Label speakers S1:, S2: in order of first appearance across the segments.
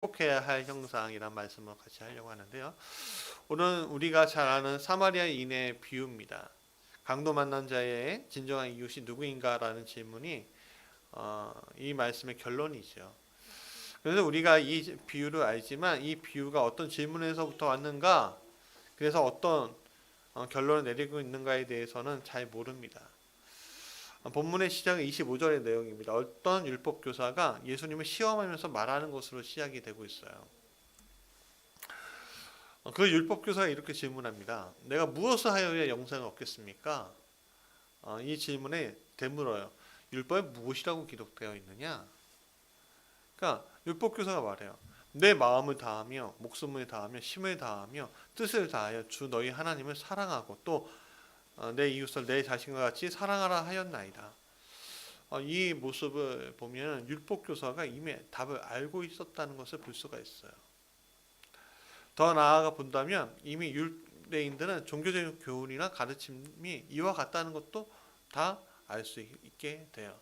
S1: 회복해야 할 형상이란 말씀을 같이 하려고 하는데요. 오늘은 우리가 잘 아는 사마리아인의 비유입니다. 강도 만난 자의 진정한 이웃이 누구인가라는 질문이 이 말씀의 결론이죠. 그래서 우리가 이 비유를 알지만 이 비유가 어떤 질문에서부터 왔는가, 그래서 어떤 결론을 내리고 있는가에 대해서는 잘 모릅니다. 본문의 시작은 25절의 내용입니다. 어떤 율법교사가 예수님을 시험하면서 말하는 것으로 시작이 되고 있어요. 그 율법교사가 이렇게 질문합니다. 내가 무엇을 하여야 영생을 얻겠습니까? 이 질문에 되물어요. 율법에 무엇이라고 기록되어 있느냐? 그러니까 율법교사가 말해요. 내 마음을 다하며 목숨을 다하며 힘을 다하며 뜻을 다하여 주 너희 하나님을 사랑하고 또 내 이웃을 내 자신과 같이 사랑하라 하였나이다. 이 모습을 보면 율법교사가 이미 답을 알고 있었다는 것을 볼 수가 있어요. 더 나아가 본다면 이미 유대인들은 종교적인 교훈이나 가르침이 이와 같다는 것도 다 알 수 있게 돼요.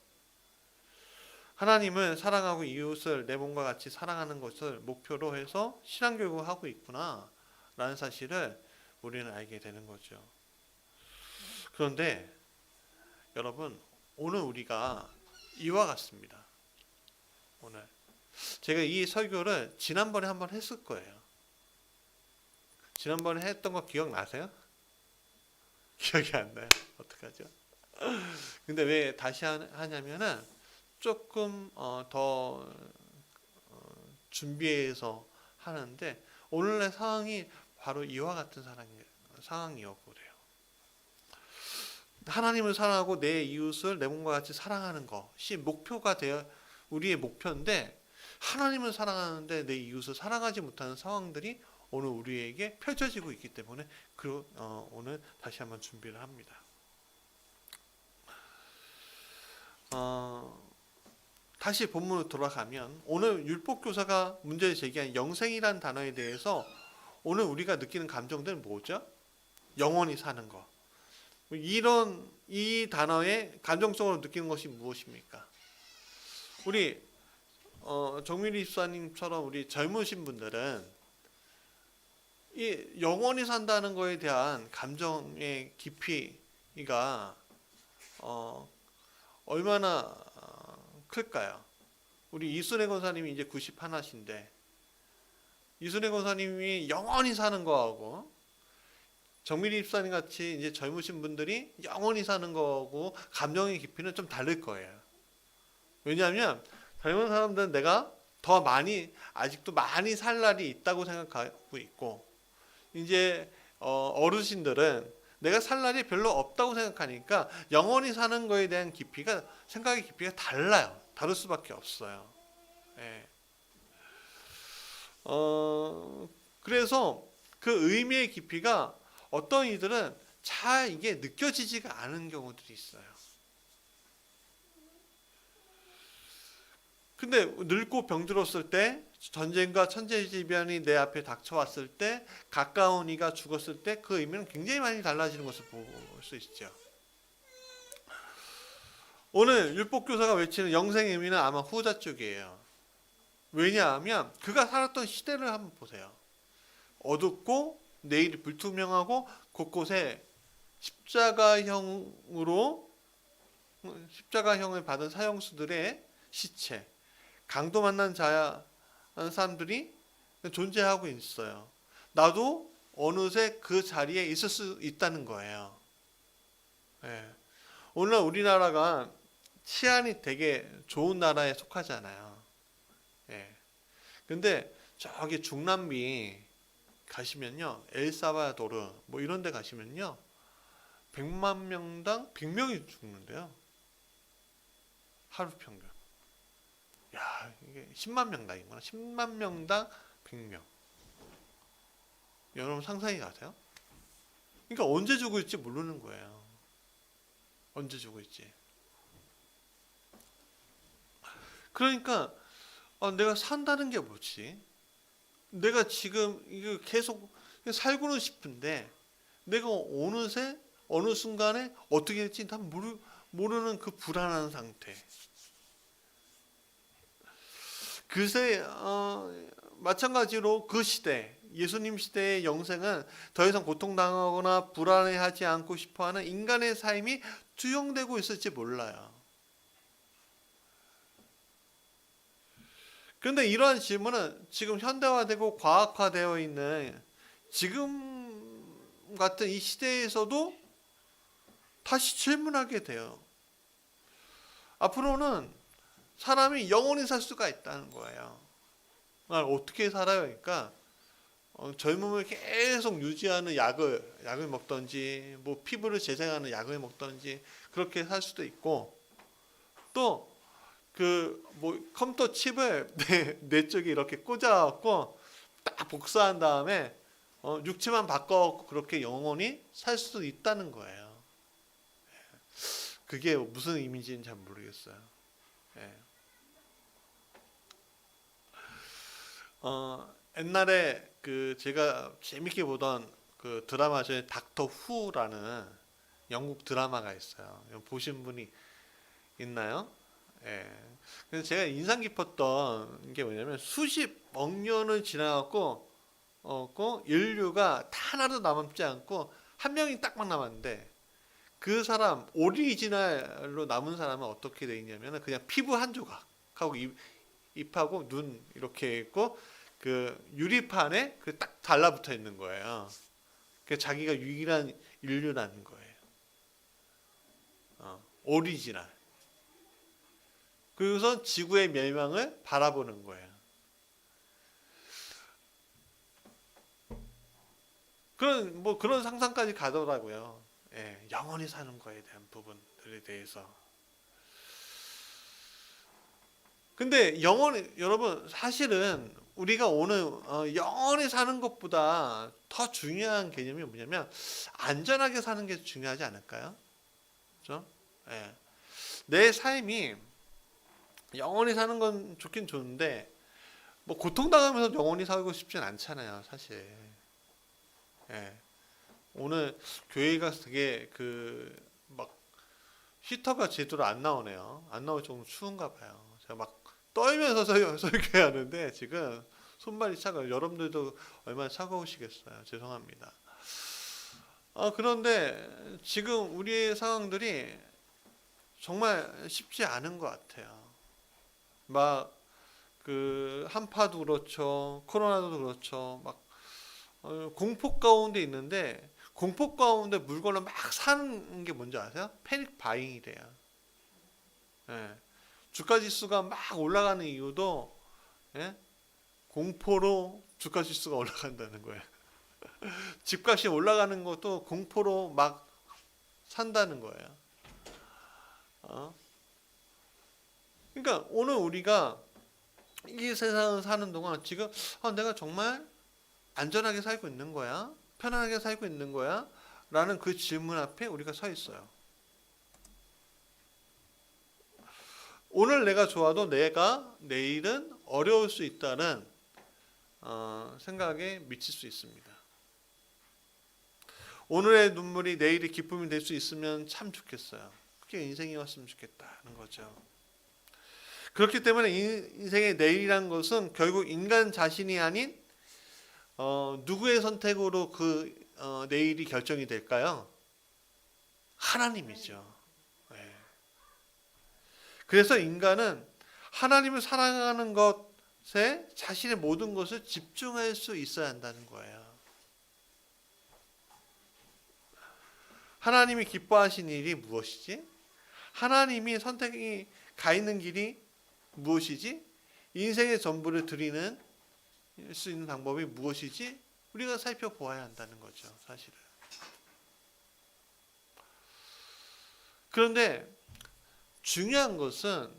S1: 하나님을 사랑하고 이웃을 내 몸과 같이 사랑하는 것을 목표로 해서 신앙교육을 하고 있구나 라는 사실을 우리는 알게 되는 거죠. 그런데 여러분, 오늘 우리가 이와 같습니다. 오늘 제가 이 설교를 지난번에 한번 했을 거예요. 지난번에 했던 거 기억나세요? 기억이 안 나요. 어떡하죠? 근데 왜 다시 하냐면은 조금 더 준비해서 하는데 오늘의 상황이 바로 이와 같은 상황이었고 그래요. 하나님을 사랑하고 내 이웃을 내 몸과 같이 사랑하는 것이 목표가 되어 우리의 목표인데, 하나님을 사랑하는데 내 이웃을 사랑하지 못하는 상황들이 오늘 우리에게 펼쳐지고 있기 때문에 오늘 다시 한번 준비를 합니다. 다시 본문으로 돌아가면 오늘 율법교사가 문제를 제기한 영생이라는 단어에 대해서 오늘 우리가 느끼는 감정들은 뭐죠? 영원히 사는 것. 이 단어에 감정적으로 느끼는 것이 무엇입니까? 우리 정민희 집사님처럼 우리 젊으신 분들은 이 영원히 산다는 것에 대한 감정의 깊이가 얼마나 클까요? 우리 이순애 권사님이 이제 91이신데 이순애 권사님이 영원히 사는 거하고 정민희 집사님 같이 이제 젊으신 분들이 영원히 사는 거하고 감정의 깊이는 좀 다를 거예요. 왜냐하면 젊은 사람들은 내가 더 많이 아직도 많이 살 날이 있다고 생각하고 있고, 이제 어르신들은 내가 살 날이 별로 없다고 생각하니까 영원히 사는 거에 대한 생각의 깊이가 달라요. 다를 수밖에 없어요. 예. 그래서 그 의미의 깊이가 어떤 이들은 잘 이게 느껴지지가 않은 경우들이 있어요. 근데 늙고 병들었을 때, 전쟁과 천재지변이 내 앞에 닥쳐왔을 때, 가까운 이가 죽었을 때 그 의미는 굉장히 많이 달라지는 것을 볼 수 있죠. 오늘 율법교사가 외치는 영생의 의미는 아마 후자 쪽이에요. 왜냐하면 그가 살았던 시대를 한번 보세요. 어둡고 내일이 불투명하고 곳곳에 십자가형을 받은 사형수들의 시체, 강도 만난 사람들이 존재하고 있어요. 나도 어느새 그 자리에 있을 수 있다는 거예요. 예. 오늘날 우리나라가 치안이 되게 좋은 나라에 속하잖아요. 예. 근데 저기 중남미 가시면요, 엘사바도르 뭐 이런 데 가시면요 100만 명당 100명이 죽는데요. 하루 평균. 야, 이게 10만 명당이구나. 10만 명당 100명. 여러분 상상이 가세요? 그러니까 언제 죽을지 모르는 거예요. 언제 죽을지. 그러니까 내가 산다는 게 뭐지? 내가 지금 이거 계속 살고는 싶은데 내가 어느새 어느 순간에 어떻게 될지 다 모르는 그 불안한 상태. 그새 마찬가지로 그 시대, 예수님 시대의 영생은 더 이상 고통당하거나 불안해하지 않고 싶어하는 인간의 삶이 투영되고 있을지 몰라요. 그런데 이러한 질문은 지금 현대화되고 과학화되어 있는 지금 같은 이 시대에서도 다시 질문하게 돼요. 앞으로는 사람이 영원히 살 수가 있다는 거예요. 어떻게 살아요? 그러니까 젊음을 계속 유지하는 약을 먹던지, 뭐 피부를 재생하는 약을 먹던지 그렇게 살 수도 있고, 또 그 뭐 컴퓨터 칩을 뇌 쪽에 이렇게 꽂아갖고 딱 복사한 다음에 육체만 바꿔 그렇게 영원히 살 수도 있다는 거예요. 그게 무슨 의미인지는 잘 모르겠어요. 예. 옛날에 그 제가 재밌게 보던 그 드라마 중에 닥터 후라는 영국 드라마가 있어요. 보신 분이 있나요? 예. 그래서 제가 인상 깊었던 게 뭐냐면 수십억 년을 지나갖고 인류가 다 하나도 남지 않고 한 명이 딱만 남았는데, 그 사람 오리지널로 남은 사람은 어떻게 돼 있냐면 그냥 피부 한 조각하고 입하고 눈 이렇게 있고 그 유리판에 그 딱 달라붙어 있는 거예요. 그 자기가 유일한 인류라는 거예요. 오리지널. 그래서 지구의 멸망을 바라보는 거예요. 그런 상상까지 가더라고요. 예, 영원히 사는 거에 대한 부분들에 대해서. 근데 여러분 사실은 우리가 오늘 영원히 사는 것보다 더 중요한 개념이 뭐냐면 안전하게 사는 게 중요하지 않을까요? 그렇죠? 예. 내 삶이 영원히 사는 건 좋긴 좋은데 뭐 고통당하면서 영원히 살고 싶진 않잖아요, 사실. 예. 오늘 교회 가서 되게 막 히터가 제대로 안 나오네요. 안 나올 정도로 추운가 봐요. 제가 막 떨면서 설교하는데 지금 손발이 차가워요. 여러분들도 얼마나 차가우시겠어요. 죄송합니다. 그런데 지금 우리의 상황들이 정말 쉽지 않은 것 같아요. 막 한파도 그렇죠. 코로나도 그렇죠. 막 공포 가운데 있는데, 공포 가운데 물건을 막 사는 게 뭔지 아세요? 패닉 바잉이래요. 예. 주가 지수가 막 올라가는 이유도, 예? 공포로 주가 지수가 올라간다는 거예요. 집값이 올라가는 것도 공포로 막 산다는 거예요. 그러니까 오늘 우리가 이 세상을 사는 동안 지금 내가 정말 안전하게 살고 있는 거야? 편안하게 살고 있는 거야? 라는 그 질문 앞에 우리가 서 있어요. 오늘 내가 좋아도 내가 내일은 어려울 수 있다는 생각에 미칠 수 있습니다. 오늘의 눈물이 내일의 기쁨이 될 수 있으면 참 좋겠어요. 그게 인생이었으면 좋겠다는 거죠. 그렇기 때문에 인생의 내일이란 것은 결국 인간 자신이 아닌 누구의 선택으로 내일이 결정이 될까요? 하나님이죠. 네. 그래서 인간은 하나님을 사랑하는 것에 자신의 모든 것을 집중할 수 있어야 한다는 거예요. 하나님이 기뻐하신 일이 무엇이지? 하나님이 선택이 가 있는 길이 무엇이지? 인생의 전부를 드리는 수 있는 방법이 무엇이지? 우리가 살펴보아야 한다는 거죠, 사실은. 그런데 중요한 것은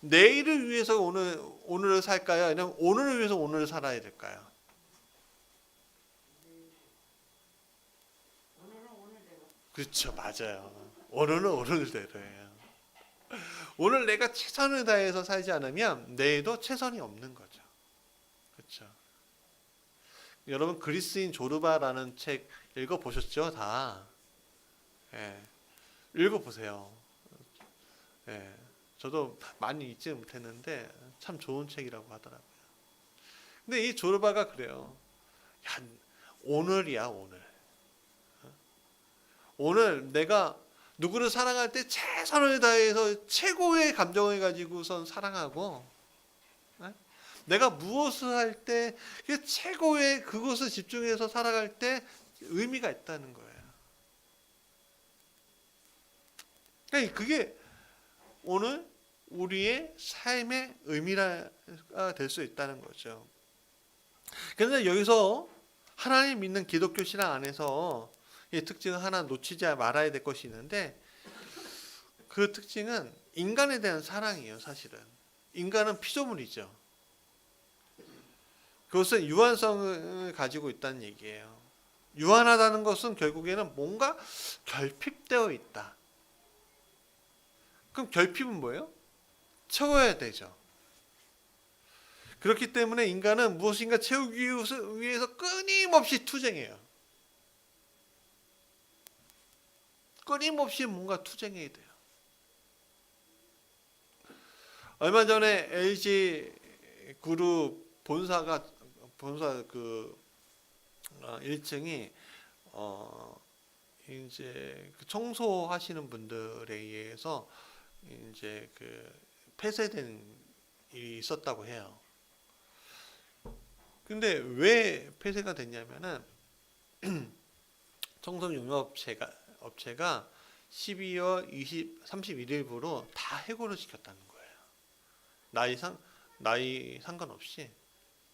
S1: 내일을 위해서 오늘을 살까요? 아니면 오늘을 위해서 오늘을 살아야 될까요? 그렇죠, 맞아요. 오늘은 오늘대로예요. 오늘 내가 최선을 다해서 살지 않으면 내일도 최선이 없는 거죠. 그렇죠. 여러분 그리스인 조르바라는 책 읽어보셨죠? 다. 예, 읽어보세요. 예, 저도 많이 읽지 못했는데 참 좋은 책이라고 하더라고요. 근데 이 조르바가 그래요. 야, 오늘이야, 오늘. 오늘 내가 누구를 사랑할 때 최선을 다해서 최고의 감정을 가지고선 사랑하고, 내가 무엇을 할 때 최고의 그것을 집중해서 살아갈 때 의미가 있다는 거예요. 그러니까 그게 오늘 우리의 삶의 의미가 될 수 있다는 거죠. 그런데 여기서 하나님 믿는 기독교 신앙 안에서 이 특징을 하나 놓치지 말아야 될 것이 있는데, 그 특징은 인간에 대한 사랑이에요. 사실은 인간은 피조물이죠. 그것은 유한성을 가지고 있다는 얘기예요. 유한하다는 것은 결국에는 뭔가 결핍되어 있다. 그럼 결핍은 뭐예요? 채워야 되죠. 그렇기 때문에 인간은 무엇인가 채우기 위해서 끊임없이 투쟁해요. 끊임없이 뭔가 투쟁해야 돼요. 얼마 전에 LG 그룹 본사 그 1층이 이제 그 청소하시는 분들에 의해서 이제 그 폐쇄된 일이 있었다고 해요. 근데 왜 폐쇄가 됐냐면은 청소용역업체가 12월 31일부로 다 해고를 시켰다는 거예요. 나이 상관없이.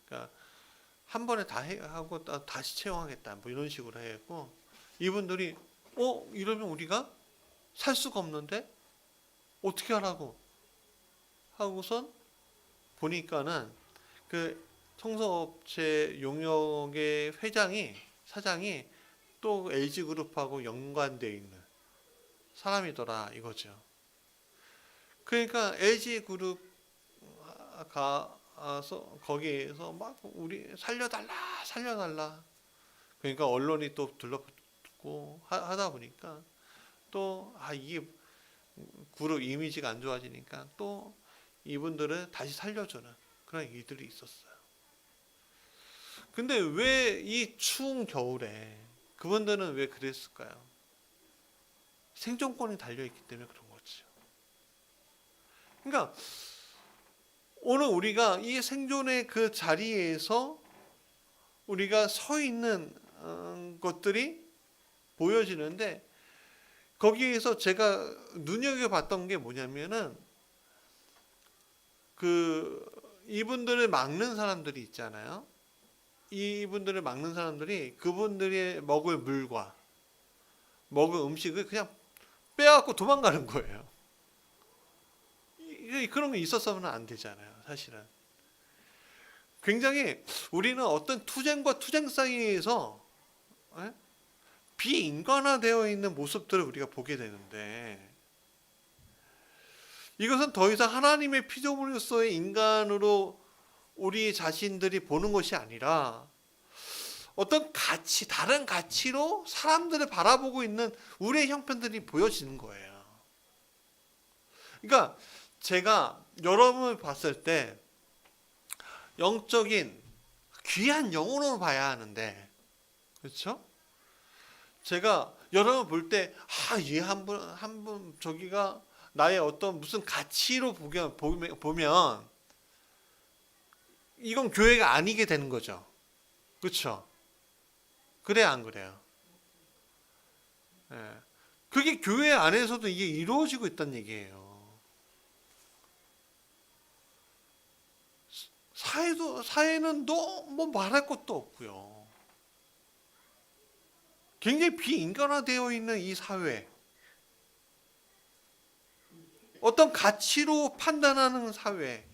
S1: 그러니까 한 번에 다 하고 다시 채용하겠다. 뭐 이런 식으로 해고 이분들이 이러면 우리가 살 수가 없는데 어떻게 하라고 하고선 보니까는 그 청소업체 용역의 사장이 또 LG그룹하고 연관되어 있는 사람이더라 이거죠. 그러니까 LG그룹 가서 거기에서 막 우리 살려달라. 그러니까 언론이 또 들러붙고 하다 보니까 또 이게 그룹 이미지가 안 좋아지니까 또 이분들을 다시 살려주는 그런 일들이 있었어요. 근데 왜 이 추운 겨울에 그분들은 왜 그랬을까요? 생존권이 달려있기 때문에 그런 거죠. 그러니까 오늘 우리가 이 생존의 그 자리에서 우리가 서 있는 것들이 보여지는데, 거기에서 제가 눈여겨봤던 게 뭐냐면은 이분들을 막는 사람들이 있잖아요. 이분들을 막는 사람들이 그분들이 먹을 물과 먹을 음식을 그냥 빼앗고 도망가는 거예요. 그런 거 있었으면 안 되잖아요. 사실은 굉장히 우리는 어떤 투쟁과 투쟁 사이에서 비인간화되어 있는 모습들을 우리가 보게 되는데, 이것은 더 이상 하나님의 피조물로서의 인간으로 우리 자신들이 보는 것이 아니라 어떤 가치, 다른 가치로 사람들을 바라보고 있는 우리의 형편들이 보여지는 거예요. 그러니까 제가 여러분을 봤을 때 영적인 귀한 영혼으로 봐야 하는데, 그렇죠? 제가 여러분 볼 때 얘 한 분 저기가 나의 어떤 무슨 가치로 보면 이건 교회가 아니게 되는 거죠. 그렇죠? 그래야 안 그래요? 예. 그게 교회 안에서도 이게 이루어지고 있다는 얘기예요. 사회는 너무 말할 것도 없고요. 굉장히 비인간화되어 있는 이 사회, 어떤 가치로 판단하는 사회.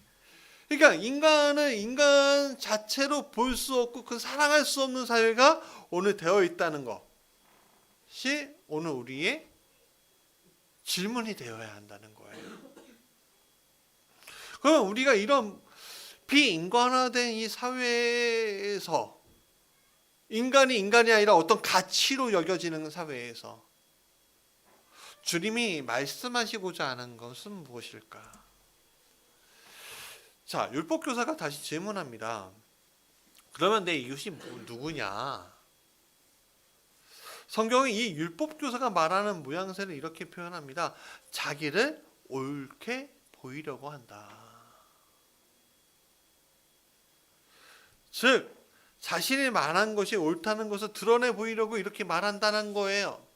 S1: 그러니까 인간은 인간 자체로 볼 수 없고 그 사랑할 수 없는 사회가 오늘 되어 있다는 것이 오늘 우리의 질문이 되어야 한다는 거예요. 그럼 우리가 이런 비인간화된 이 사회에서, 인간이 아니라 어떤 가치로 여겨지는 사회에서 주님이 말씀하시고자 하는 것은 무엇일까? 자, 율법교사가 다시 질문합니다. 그러면 내 이웃이 누구냐? 성경은 이 율법 교사가 말하는 모양새를 이렇게 표현합니다. 자기를 옳게 보이려고 한다. 즉 자신이 말한 것이 옳다는 것을 드러내 보이려고 이렇게 말한다는 거예요.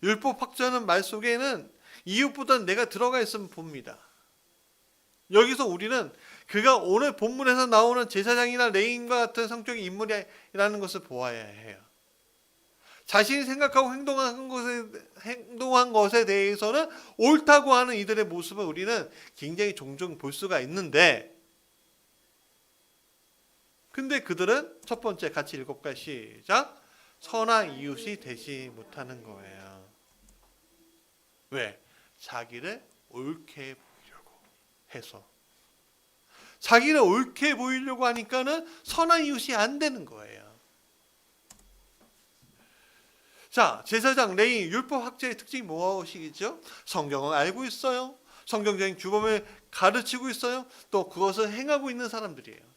S1: 율법 학자는 말 속에는 이웃보다는 내가 들어가 있으면 봅니다. 여기서 우리는 그가 오늘 본문에서 나오는 제사장이나 레위인과 같은 성격의 인물이라는 것을 보아야 해요. 자신이 생각하고 행동한 것에 대해서는 옳다고 하는 이들의 모습을 우리는 굉장히 종종 볼 수가 있는데, 근데 그들은 첫 번째 같이 읽어볼까요? 시작. 선한 이웃이 되지 못하는 거예요. 왜? 자기를 옳게 보이려고 해서. 자기를 옳게 보이려고 하니까는 선한 이웃이 안 되는 거예요. 자, 제사장, 레위, 율법 학자의 특징이 무엇이겠죠? 성경을 알고 있어요. 성경적인 규범을 가르치고 있어요. 또 그것을 행하고 있는 사람들이에요.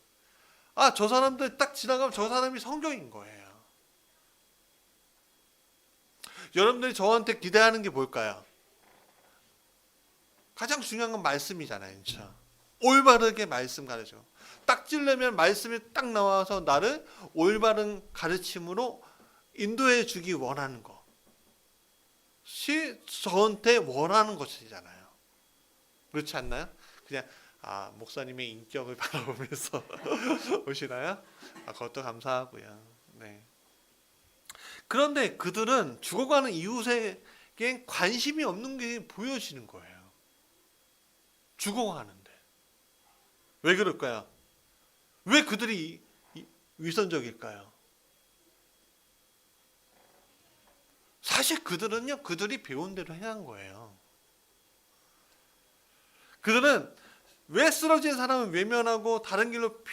S1: 아, 저 사람들 딱 지나가면 저 사람이 성경인 거예요. 여러분들이 저한테 기대하는 게 뭘까요? 가장 중요한 건 말씀이잖아요. 진짜. 올바르게 말씀 가르쳐. 딱 찔려면 말씀이 딱 나와서 나를 올바른 가르침으로 인도해 주기 원하는 것이 저한테 원하는 것이잖아요. 그렇지 않나요? 그냥 목사님의 인격을 바라보면서 오시나요? 그것도 감사하고요. 네. 그런데 그들은 죽어가는 이웃에게 관심이 없는 게 보여지는 거예요. 죽어가는데. 왜 그럴까요? 왜 그들이 위선적일까요? 사실 그들은요, 그들이 배운 대로 행한 거예요. 그들은 왜 쓰러진 사람을 외면하고 다른 길로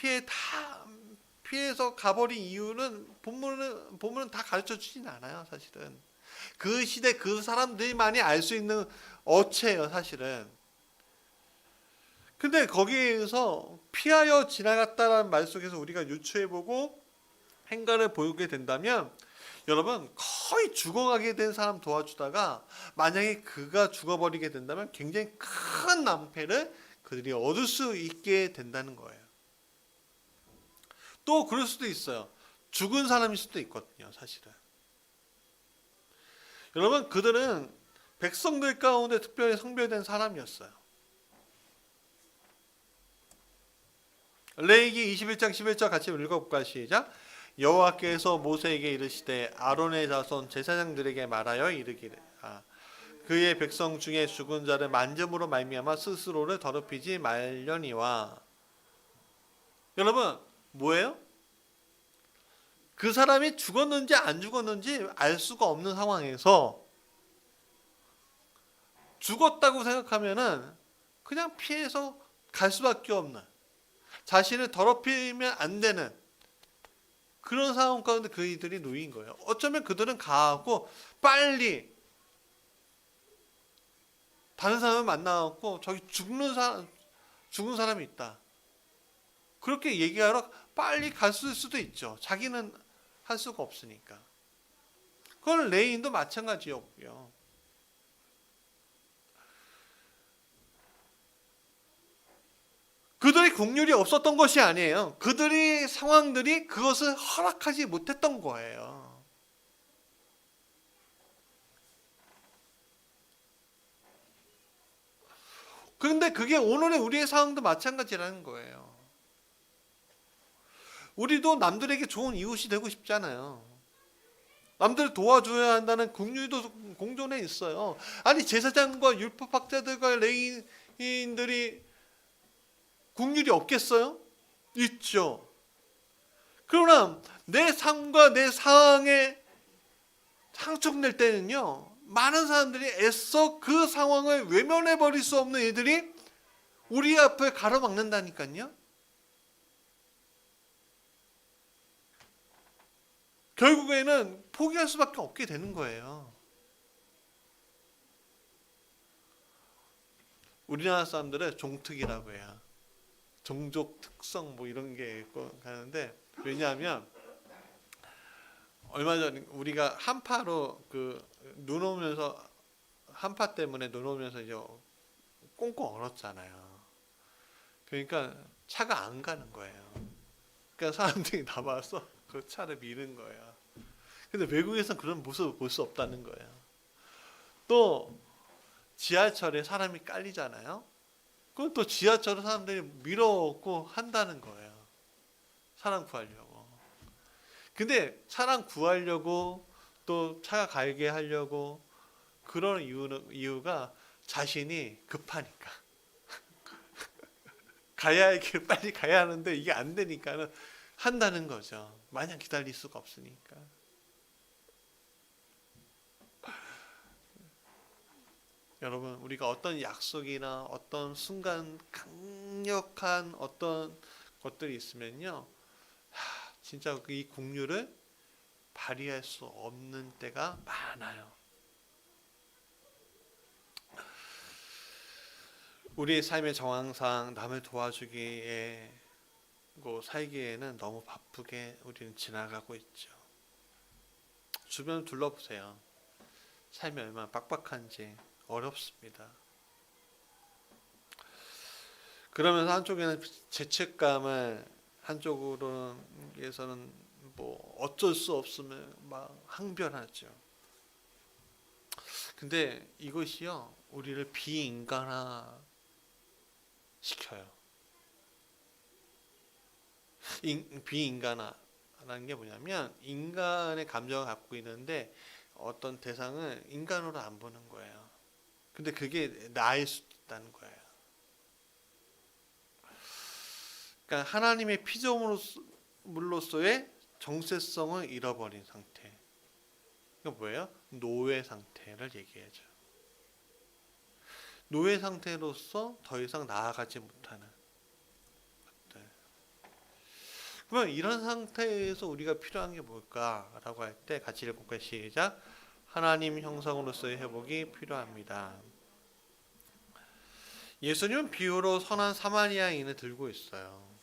S1: 피해서 가버린 이유는 본문은 다 가르쳐 주진 않아요, 사실은. 그 시대 그 사람들만이 알 수 있는 어체예요, 사실은. 근데 거기에서 피하여 지나갔다라는 말 속에서 우리가 유추해보고 행간을 보게 된다면, 여러분, 거의 죽어가게 된 사람 도와주다가 만약에 그가 죽어버리게 된다면 굉장히 큰 낭패를 그들이 얻을 수 있게 된다는 거예요. 또 그럴 수도 있어요. 죽은 사람일 수도 있거든요, 사실은. 여러분, 그들은 백성들 가운데 특별히 성별된 사람이었어요. 레위기 21장 11절 같이 읽어볼까요? 시작. 여호와께서 모세에게 이르시되 아론의 자손 제사장들에게 말하여 이르기를 그의 백성 중에 죽은 자를 만짐으로 말미암아 스스로를 더럽히지 말려니와. 여러분, 뭐예요? 그 사람이 죽었는지 안 죽었는지 알 수가 없는 상황에서 죽었다고 생각하면은 그냥 피해서 갈 수밖에 없는, 자신을 더럽히면 안 되는 그런 상황 가운데 그이들이 놓인 거예요. 어쩌면 그들은 가고 빨리 다른 사람을 만나고 저기 죽은 사람이 있다, 그렇게 얘기하러 빨리 갔을 수도 있죠. 자기는 할 수가 없으니까. 그건 레위인도 마찬가지였고요. 그들이 국률이 없었던 것이 아니에요. 그들의 상황들이 그것을 허락하지 못했던 거예요. 그런데 그게 오늘의 우리의 상황도 마찬가지라는 거예요. 우리도 남들에게 좋은 이웃이 되고 싶잖아요. 남들을 도와줘야 한다는 국률도 공존해 있어요. 아니, 제사장과 율법학자들과 레위인들이 국률이 없겠어요? 있죠. 그러나 내 삶과 내 상황에 상처낼 때는요, 많은 사람들이 애써 그 상황을 외면해 버릴 수 없는 이들이 우리 앞을 가로막는다니까요. 결국에는 포기할 수밖에 없게 되는 거예요. 우리나라 사람들은 종특이라고 해요. 종족 특성 뭐 이런 게 있고 하는데, 왜냐하면 얼마 전에 우리가 한파로 눈 오면서 한파 때문에 눈 오면서 이제 꽁꽁 얼었잖아요. 그러니까 차가 안 가는 거예요. 그러니까 사람들이 나와서 그 차를 미는 거예요. 근데 외국에서는 그런 모습을 볼 수 없다는 거예요. 또 지하철에 사람이 깔리잖아요. 그럼 또 지하철을 사람들이 밀어오고 한다는 거예요. 사람 구하려고. 근데 사람 구하려고 또 차가 가게 하려고 그런 이유가 자신이 급하니까. 가야 할 길 빨리 가야 하는데 이게 안 되니까는 한다는 거죠. 마냥 기다릴 수가 없으니까. 여러분, 우리가 어떤 약속이나 어떤 순간 강력한 어떤 것들이 있으면요, 진짜 이 긍휼을 발휘할 수 없는 때가 많아요. 우리의 삶의 정황상 남을 도와주기에 살기에는 너무 바쁘게 우리는 지나가고 있죠. 주변을 둘러보세요. 삶이 얼마나 빡빡한지. 어렵습니다. 그러면서 한쪽에는 죄책감을, 한쪽으로는 뭐 어쩔 수 없으면 막 항변하죠. 근데 이것이요, 우리를 비인간화 시켜요. 비인간화라는 게 뭐냐면 인간의 감정을 갖고 있는데 어떤 대상을 인간으로 안 보는 거예요. 근데 그게 나일 수도 있다는 거예요. 그러니까 하나님의 피조물로서의 정체성을 잃어버린 상태. 이거 뭐예요? 노예 상태를 얘기하죠. 노예 상태로서 더 이상 나아가지 못하는 것들. 그러면 이런 상태에서 우리가 필요한 게 뭘까라고 할 때 같이 읽어볼까요? 시작. 하나님 형상으로서의 회복이 필요합니다. 예수님은 비유로 선한 사마리아인을 들고 있어요.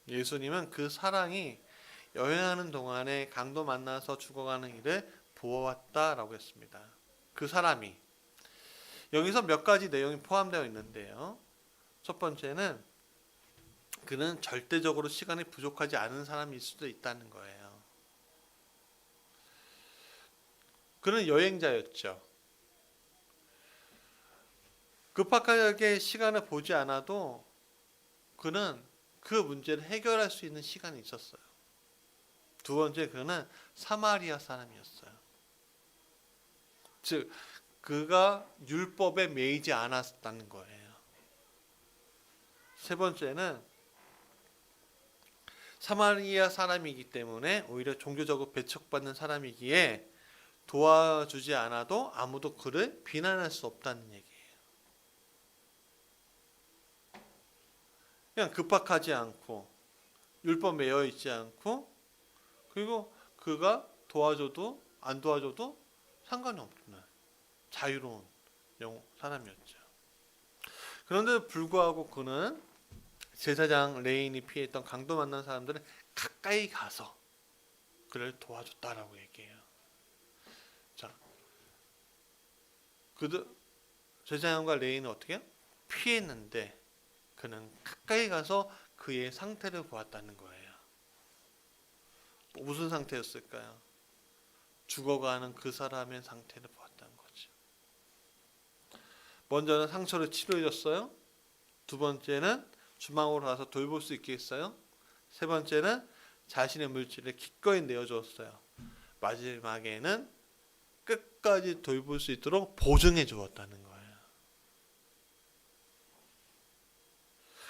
S1: 예수님은 그 사랑이 여행하는 동안에 강도 만나서 죽어가는 일을 보았다라고 했습니다. 그 사람이 여기서 몇 가지 내용이 포함되어 있는데요. 첫 번째는 그는 절대적으로 시간이 부족하지 않은 사람일 수도 있다는 거예요. 그는 여행자였죠. 급하게 시간을 보지 않아도 그는 그 문제를 해결할 수 있는 시간이 있었어요. 두 번째, 그는 사마리아 사람이었어요. 즉, 그가 율법에 매이지 않았다는 거예요. 세 번째는 사마리아 사람이기 때문에 오히려 종교적으로 배척받는 사람이기에 도와주지 않아도 아무도 그를 비난할 수 없다는 얘기예요. 그냥 급박하지 않고 율법 매여 있지 않고 그리고 그가 도와줘도 안 도와줘도 상관이 없는 자유로운 사람이었죠. 그런데도 불구하고 그는 제사장 레인이 피했던 강도 만난 사람들은 가까이 가서 그를 도와줬다라고 얘기해요. 자, 그들 제사장과 레인은 어떻게 해요? 피했는데 그는 가까이 가서 그의 상태를 보았다는 거예요. 무슨 상태였을까요? 죽어가는 그 사람의 상태를 보았다는 거죠. 먼저는 상처를 치료해줬어요. 두 번째는 주방으로 가서 돌볼 수 있게 했어요. 세 번째는 자신의 물질을 기꺼이 내어주었어요. 마지막에는 끝까지 돌볼 수 있도록 보증해 주었다는 거예요.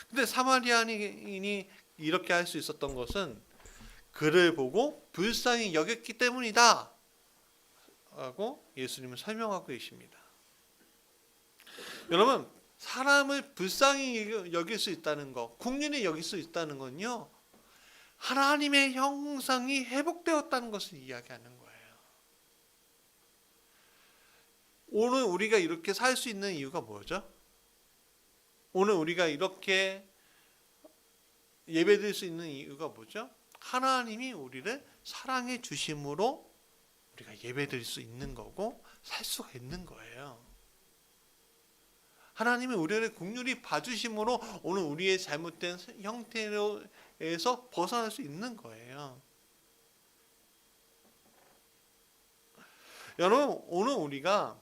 S1: 근데 사마리아인이 이렇게 할 수 있었던 것은 그를 보고 불쌍히 여겼기 때문이다 라고 예수님은 설명하고 계십니다. 여러분, 사람을 불쌍히 여길 수 있다는 것, 긍휼히 여길 수 있다는 건요, 하나님의 형상이 회복되었다는 것을 이야기하는 거예요. 오늘 우리가 이렇게 살 수 있는 이유가 뭐죠? 오늘 우리가 이렇게 예배드릴 수 있는 이유가 뭐죠? 하나님이 우리를 사랑해 주심으로 우리가 예배드릴 수 있는 거고 살 수가 있는 거예요. 하나님이 우리를 긍휼히 봐주심으로 오늘 우리의 잘못된 형태로에서 벗어날 수 있는 거예요. 여러분, 오늘 우리가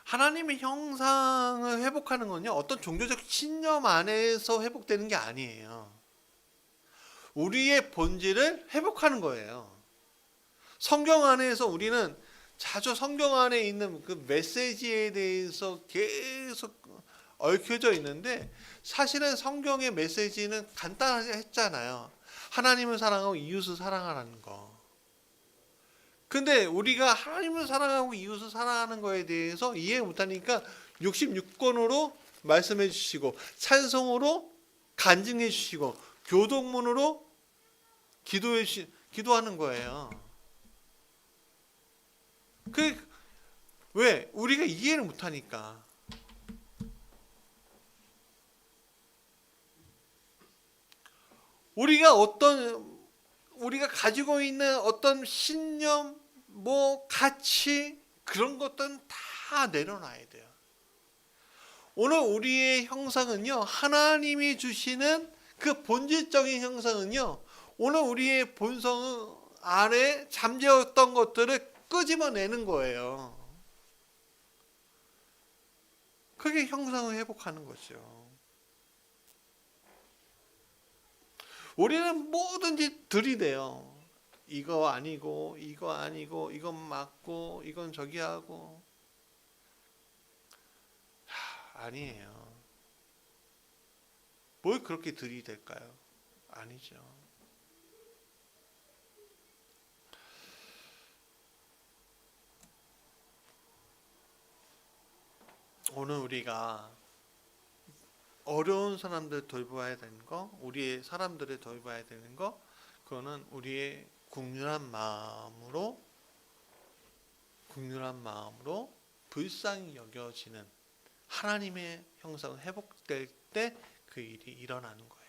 S1: 하나님의 형상을 회복하는 건요, 어떤 종교적 신념 안에서 회복되는 게 아니에요. 우리의 본질을 회복하는 거예요. 성경 안에서 우리는 자주 성경 안에 있는 그 메시지에 대해서 계속 얽혀져 있는데, 사실은 성경의 메시지는 간단했잖아요. 하나님을 사랑하고 이웃을 사랑하라는 거. 근데 우리가 하나님을 사랑하고 이웃을 사랑하는 거에 대해서 이해 못하니까 66권으로 말씀해 주시고, 찬송으로 간증해 주시고, 교동문으로 기도하는 거예요. 왜? 우리가 이해를 못하니까. 우리가 가지고 있는 어떤 신념, 가치, 그런 것들은 다 내려놔야 돼요. 오늘 우리의 형상은요, 하나님이 주시는 그 본질적인 형상은요, 오늘 우리의 본성 안에 잠재웠던 것들을 끄집어내는 거예요. 그게 형상을 회복하는 거죠. 우리는 뭐든지 들이대요. 이거 아니고, 이거 아니고, 이건 맞고, 이건 저기 하고. 아니에요. 뭘 그렇게 들이댈까요? 아니죠. 오늘 우리가 어려운 사람들 돌봐야 되는 거, 우리의 사람들을 돌봐야 되는 거, 그거는 우리의 국률한 마음으로 불쌍히 여겨지는 하나님의 형상이 회복될 때 그 일이 일어나는 거예요.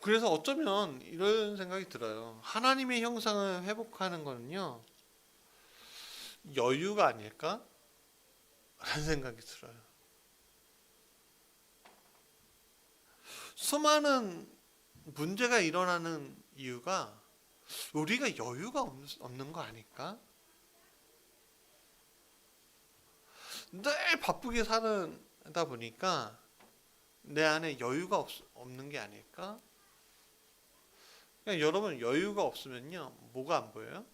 S1: 그래서 어쩌면 이런 생각이 들어요. 하나님의 형상을 회복하는 거는요, 여유가 아닐까? 라는 생각이 들어요. 수많은 문제가 일어나는 이유가 우리가 여유가 없는 거 아닐까? 늘 바쁘게 살다 보니까 내 안에 여유가 없는 게 아닐까? 그러니까 여러분, 여유가 없으면요, 뭐가 안 보여요?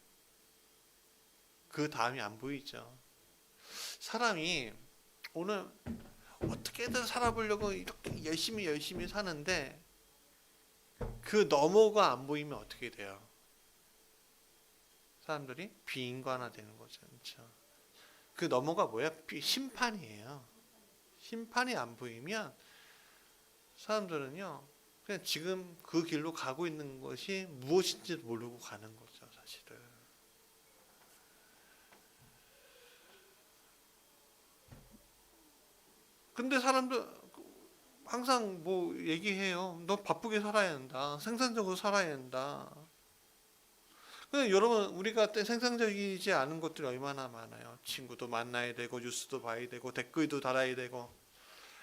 S1: 그 다음이 안 보이죠. 사람이 오늘 어떻게든 살아보려고 이렇게 열심히 사는데 그 너머가 안 보이면 어떻게 돼요? 사람들이 비인간화 되는 거죠. 그렇죠? 그 너머가 뭐야? 심판이에요. 심판이 안 보이면 사람들은요, 그냥 지금 그 길로 가고 있는 것이 무엇인지도 모르고 가는 거죠, 사실은. 근데 사람들 항상 얘기해요. 너 바쁘게 살아야 한다. 생산적으로 살아야 한다. 근데 여러분, 우리가 생산적이지 않은 것들이 얼마나 많아요. 친구도 만나야 되고, 뉴스도 봐야 되고, 댓글도 달아야 되고,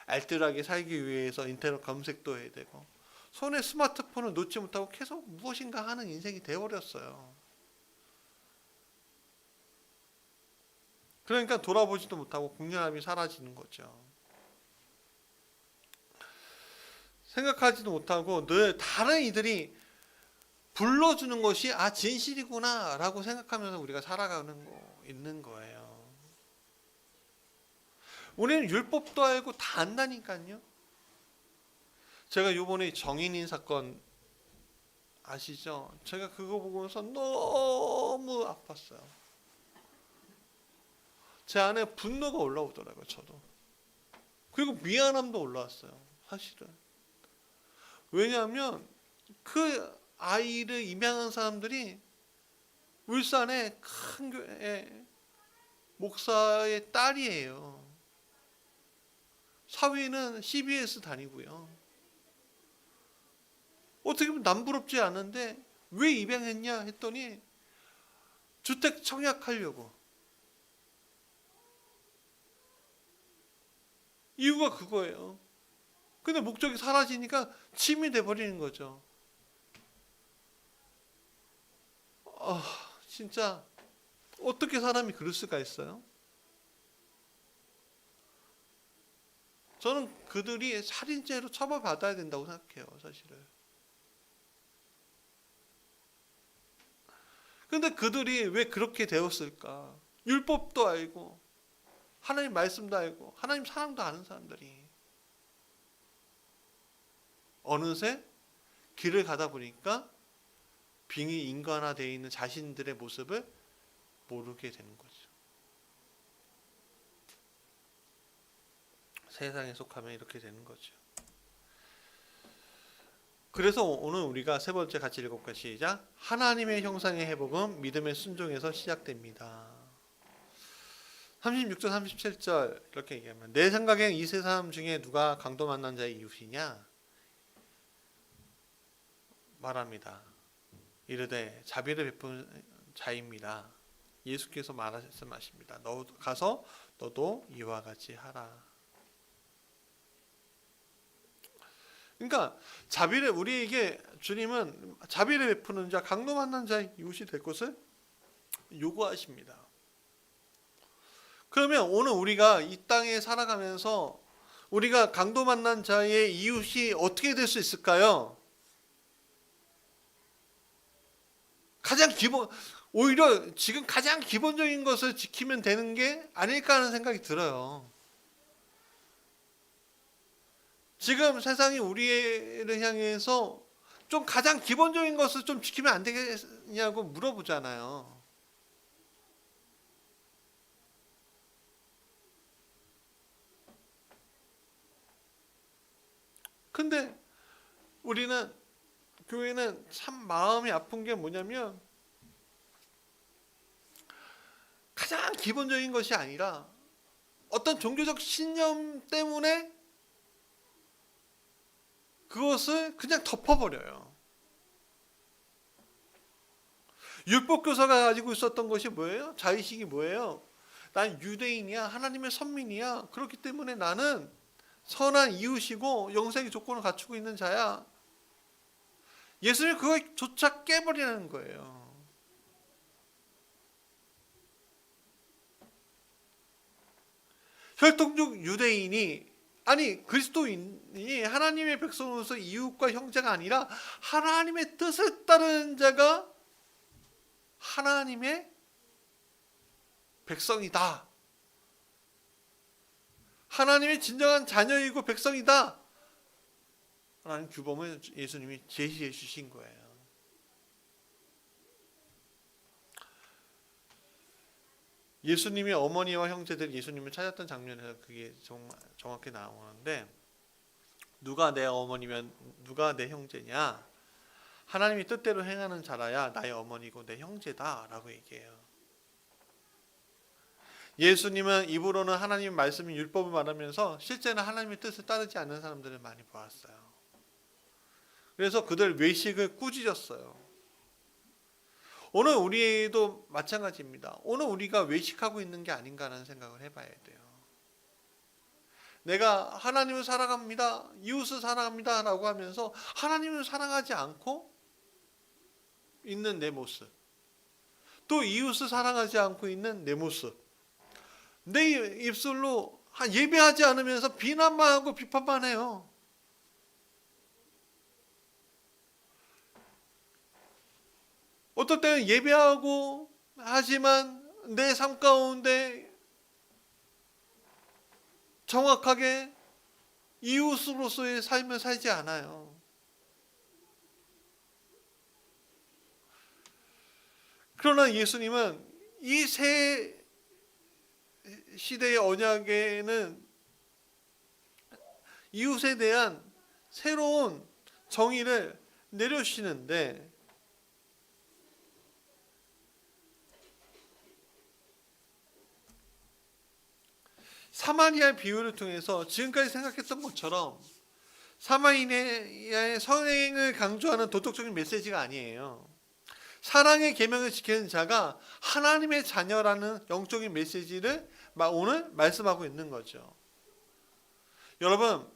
S1: 알뜰하게 살기 위해서 인터넷 검색도 해야 되고, 손에 스마트폰을 놓지 못하고 계속 무엇인가 하는 인생이 되어버렸어요. 그러니까 돌아보지도 못하고 국률함이 사라지는 거죠. 생각하지도 못하고 늘 다른 이들이 불러주는 것이 진실이구나 라고 생각하면서 우리가 있는 거예요. 우리는 율법도 알고 다 안다니까요. 제가 요번에 정인인 사건 아시죠? 제가 그거 보고서 너무 아팠어요. 제 안에 분노가 올라오더라고요, 저도. 그리고 미안함도 올라왔어요, 사실은. 왜냐하면 그 아이를 입양한 사람들이 울산의 큰 교회에 목사의 딸이에요. 사위는 CBS 다니고요. 어떻게 보면 남부럽지 않은데 왜 입양했냐 했더니 주택 청약하려고. 이유가 그거예요. 근데 목적이 사라지니까 침이 돼버리는 거죠. 진짜 어떻게 사람이 그럴 수가 있어요? 저는 그들이 살인죄로 처벌받아야 된다고 생각해요, 사실은. 근데 그들이 왜 그렇게 되었을까? 율법도 알고 하나님 말씀도 알고 하나님 사랑도 아는 사람들이 어느새 길을 가다 보니까 빙의 인간화되어 있는 자신들의 모습을 모르게 되는 거죠. 세상에 속하면 이렇게 되는 거죠. 그래서 오늘 우리가 세 번째 같이 읽어볼까요? 시작. 하나님의 형상의 회복은 믿음의 순종에서 시작됩니다. 36절 37절 이렇게 얘기하면 내 생각엔 이 세 사람 중에 누가 강도 만난 자의 이웃이냐 말합니다. 이르되 자비를 베푼 자입니다. 예수께서 말씀하십니다. 너 가서 너도 이와 같이 하라. 그러니까 자비를 우리에게 주님은 자비를 베푸는 자, 강도 만난 자의 이웃이 될 것을 요구하십니다. 그러면 오늘 우리가 이 땅에 살아가면서 우리가 강도 만난 자의 이웃이 어떻게 될 수 있을까요? 오히려 지금 가장 기본적인 것을 지키면 되는 게 아닐까 하는 생각이 들어요. 지금 세상이 우리를 향해서 좀 가장 기본적인 것을 좀 지키면 안 되겠냐고 물어보잖아요. 근데 우리는 교회는 참 마음이 아픈 게 뭐냐면 가장 기본적인 것이 아니라 어떤 종교적 신념 때문에 그것을 그냥 덮어버려요. 율법교사가 가지고 있었던 것이 뭐예요? 자의식이 뭐예요? 난 유대인이야, 하나님의 선민이야. 그렇기 때문에 나는 선한 이웃이고 영생의 조건을 갖추고 있는 자야. 예수님이 그것조차 깨버리는 거예요. 혈통적 유대인이 아니 그리스도인이 하나님의 백성으로서 이웃과 형제가 아니라 하나님의 뜻을 따르는 자가 하나님의 백성이다. 하나님의 진정한 자녀이고 백성이다. 라는 규범을 예수님이 제시해 주신 거예요. 예수님의 어머니와 형제들이 예수님을 찾았던 장면에서 그게 정확히 나오는데 누가 내 어머니면 누가 내 형제냐? 하나님이 뜻대로 행하는 자라야 나의 어머니고 내 형제다 라고 얘기해요. 예수님은 입으로는 하나님의 말씀인 율법을 말하면서 실제는 하나님의 뜻을 따르지 않는 사람들을 많이 보았어요. 그래서 그들 외식을 꾸짖었어요. 오늘 우리도 마찬가지입니다. 오늘 우리가 외식하고 있는 게 아닌가 하는 생각을 해봐야 돼요. 내가 하나님을 사랑합니다. 이웃을 사랑합니다. 라고 하면서 하나님을 사랑하지 않고 있는 내 모습. 또 이웃을 사랑하지 않고 있는 내 모습. 내 입술로 예배하지 않으면서 비난만 하고 비판만 해요. 어떨 때는 예배하고 하지만 내 삶 가운데 정확하게 이웃으로서의 삶을 살지 않아요. 그러나 예수님은 이 새 시대의 언약에는 이웃에 대한 새로운 정의를 내려주시는데 사마리아 비유를 통해서 지금까지 생각했던 것처럼 사마리아의 선행을 강조하는 도덕적인 메시지가 아니에요. 사랑의 계명을 지키는 자가 하나님의 자녀라는 영적인 메시지를 오늘 말씀하고 있는 거죠. 여러분,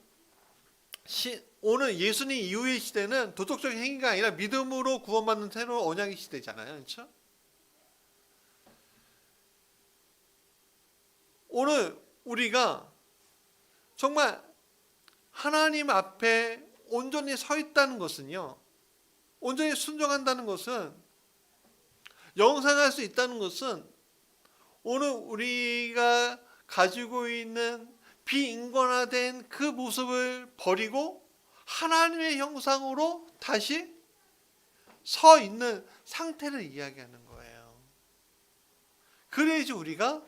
S1: 오늘 예수님 이후의 시대는 도덕적인 행위가 아니라 믿음으로 구원받는 새로운 언약의 시대잖아요. 그렇죠? 오늘 우리가 정말 하나님 앞에 온전히 서 있다는 것은요, 온전히 순종한다는 것은, 영생할 수 있다는 것은 오늘 우리가 가지고 있는 비인간화된 그 모습을 버리고 하나님의 형상으로 다시 서 있는 상태를 이야기하는 거예요. 그래야지 우리가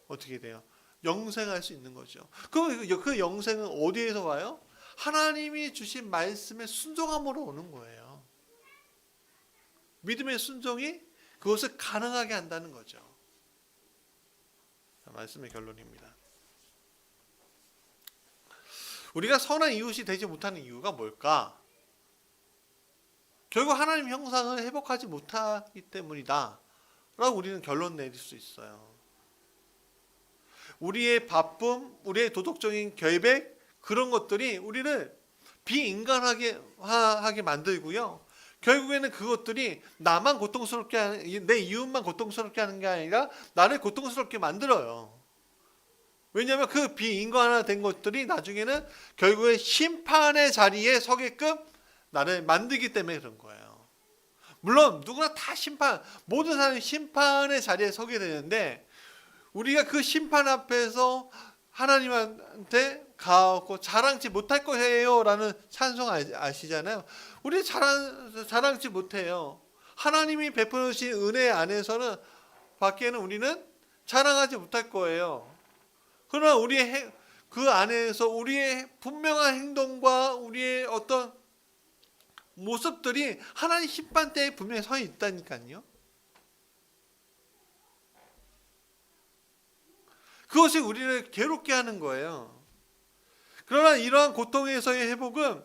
S1: 어떻게 돼요? 영생할 수 있는 거죠. 그럼 그 영생은 어디에서 와요? 하나님이 주신 말씀에 순종함으로 오는 거예요. 믿음의 순종이 그것을 가능하게 한다는 거죠. 말씀의 결론입니다. 우리가 선한 이웃이 되지 못하는 이유가 뭘까? 결국 하나님 형상을 회복하지 못하기 때문이다 라고 우리는 결론 내릴 수 있어요. 우리의 바쁨, 우리의 도덕적인 결백, 그런 것들이 우리를 비인간하게 만들고요. 결국에는 그것들이 나만 고통스럽게 하는, 내 이웃만 고통스럽게 하는 게 아니라 나를 고통스럽게 만들어요. 왜냐하면 그 비인간화된 것들이 나중에는 결국에 심판의 자리에 서게끔 나를 만들기 때문에 그런 거예요. 물론 누구나 다 모든 사람이 심판의 자리에 서게 되는데, 우리가 그 심판 앞에서 하나님한테 가고 자랑치 못할 거예요 라는 찬송 아시잖아요. 우리 자랑치 못해요. 하나님이 베풀어 주신 은혜 안에서는 밖에는 우리는 자랑하지 못할 거예요. 그러나 우리의 그 안에서 우리의 분명한 행동과 우리의 어떤 모습들이 하나님 심판대에 분명히 서 있다니까요. 그것이 우리를 괴롭게 하는 거예요. 그러나 이러한 고통에서의 회복은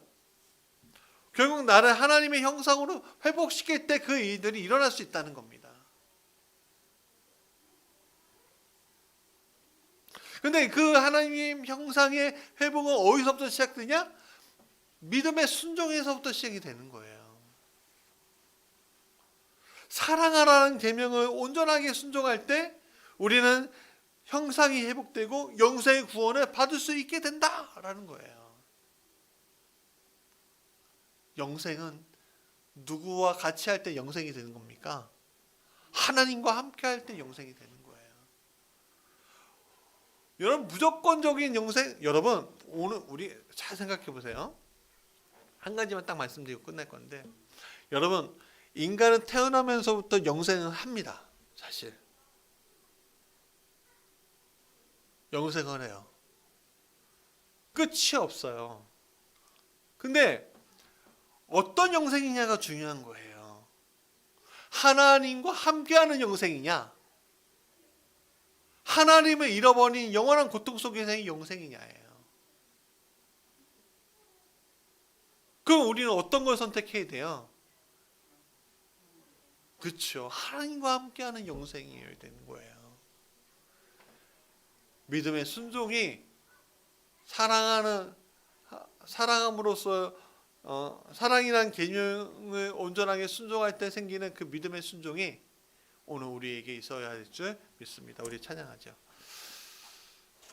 S1: 결국 나를 하나님의 형상으로 회복시킬 때 그 일들이 일어날 수 있다는 겁니다. 근데 그 하나님 형상의 회복은 어디서부터 시작되냐? 믿음의 순종에서부터 시작이 되는 거예요. 사랑하라는 계명을 온전하게 순종할 때 우리는 형상이 회복되고 영생의 구원을 받을 수 있게 된다라는 거예요. 영생은 누구와 같이 할 때 영생이 되는 겁니까? 하나님과 함께 할 때 영생이 되는 거예요. 여러분, 무조건적인 영생, 여러분 오늘 우리 잘 생각해 보세요. 한 가지만 딱 말씀드리고 끝날 건데, 여러분, 인간은 태어나면서부터 영생을 합니다. 사실 영생을 해요. 끝이 없어요. 근데 어떤 영생이냐가 중요한 거예요. 하나님과 함께하는 영생이냐, 하나님을 잃어버린 영원한 고통 속에서의 영생이냐예요. 그럼 우리는 어떤 걸 선택해야 돼요? 그렇죠. 하나님과 함께하는 영생이어야 되는 거예요. 믿음의 순종이 사랑함으로써 사랑이란 개념을 온전하게 순종할 때 생기는 그 믿음의 순종이 오늘 우리에게 있어야 할 줄 믿습니다. 우리 찬양하죠.